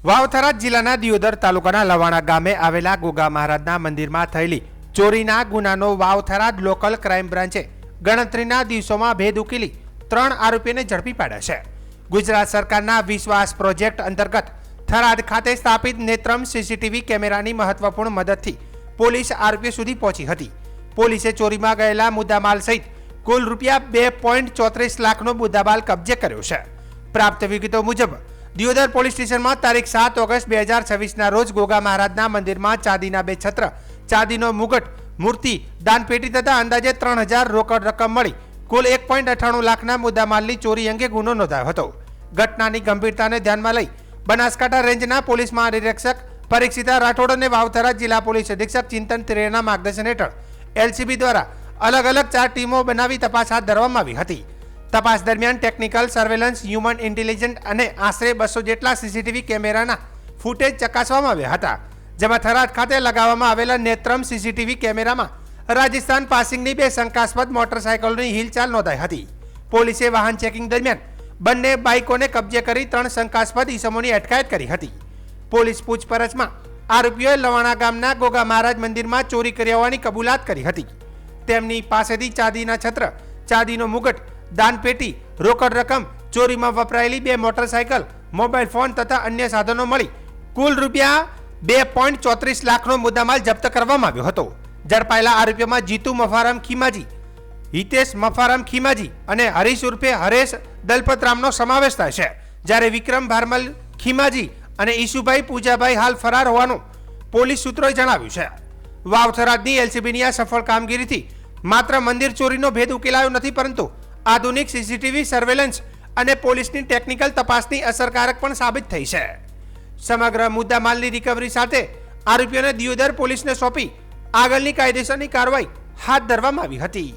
વાવ-થરાદ જિલ્લાના દિયોદર તાલુકાના લવાણા ગામે આવેલા ગોગા મહારાજના મંદિરમાં થયેલી ચોરીના ગુનાનો વાવ-થરાદ લોકલ ક્રાઇમ બ્રાન્ચે ગણતરીના દિવસોમાં ભેદ ઉકેલી 3 આરોપીઓને ઝડપી પાડ્યા છે. ગુજરાત સરકારના વિશ્વાસ પ્રોજેક્ટ અંતર્ગત થરાદ ખાતે સ્થાપિત નેત્રમ સીસીટીવી કેમેરાની મહત્વપૂર્ણ મદદથી પોલીસ આરોપીઓ સુધી પહોંચી હતી. પોલીસે ચોરીમાં ગયેલા મુદ્દામાલ સહિત કુલ રૂપિયા 2.34 લાખનો મુદ્દામાલ કબજે કર્યો છે. પ્રાપ્ત વિગતો મુજબ દિયોદર પોલીસ સ્ટેશનમાં તારીખ 7 ઓગસ્ટ 2026ના રોજ ગોગા મહારાજના મંદિરમાં ચાંદીના 2 છત્ર, ચાંદીનો મુગટ, મૂર્તિ, દાનપેટી તથા અંદાજે 3000 રોકડ રકમ મળી કુલ 1.98 લાખના મુદ્દામાલની ચોરી અંગે ગુનો નોંધાયો હતો. ઘટનાની ગંભીરતાને ધ્યાનમાં લઈ બનાસકાંઠા રેન્જના પોલીસ મહાનિરીક્ષક પરીક્ષિતા રાઠોડ અને વાવ-થરાદ જિલ્લા પોલીસ અધિક્ષક ચિંતન ત્રિવેદીના માર્ગદર્શન હેઠળ એલસીબી દ્વારા અલગ અલગ 4 ટીમો બનાવી તપાસ હાથ ધરવામાં આવી હતી. તપાસ દરમિયાન ટેકનિકલ સર્વેલન્સ, હ્યુમન ઇન્ટેલિજન્સ અને આશરે 200 જેટલા સીસીટીવી કેમેરાના ફૂટેજ ચકાસવામાં આવ્યા હતા. જેમાં થરાદ ખાતે લગાવવામાં આવેલા નેત્રમ સીસીટીવી કેમેરામાં રાજસ્થાન પાસિંગની 2 શંકાસ્પદ મોટરસાયકલોની હિલચાલ નોંધાઈ હતી. પોલીસે વાહન ચેકિંગ દરમિયાન બંને બાઇકોને કબજે કરી 3 શંકાસ્પદ ઇસમોની અટકાયત કરી હતી. પોલીસ પૂછપરછમાં આરોપીઓએ લવાણા ગામના ગોગા મહારાજ મંદિરમાં ચોરી કરી હોવાની કબૂલાત કરી હતી. તેમની પાસેથી ચાંદીના છત્ર, ચાંદીનો મુગટ, દાનપેટી, રોકડ રકમ, ચોરીમાં વપરાયેલી 2 મોટરસાયકલ, મોબાઈલ ફોન તથા અન્ય સાધનો મળી કુલ રૂપિયા 2.34 લાખનો મુદ્દામાલ જપ્ત કરવામાં આવ્યો હતો. ઝડપાયેલા આરોપીઓમાં જીતુ મફારામ ખીમાજી, હિતેશ મફારામ ખીમાજી અને હરીશ ઉર્ફે હરેશ દલપતરામનો સમાવેશ થાય છે. જ્યારે વિક્રમ ભારમલ ખીમાજી અને ઈશુભાઈ પૂજાભાઈ હાલ ફરાર હોવાનું પોલીસ સૂત્રોએ જણાવ્યું છે. વાવ-થરાદની એલસીબીની આ સફળ કામગીરીથી માત્ર મંદિર ચોરીનો ભેદ ઉકેલાયો નથી, પરંતુ આધુનિક સીસીટીવી સર્વેલન્સ અને પોલીસની ટેકનિકલ તપાસની અસરકારક પણ સાબિત થઈ છે. સમગ્ર મુદ્દામાલની રિકવરી સાથે આરોપીઓને દિયોદર પોલીસને સોંપી આગળની કાયદેસરની કાર્યવાહી હાથ ધરવામાં આવી હતી.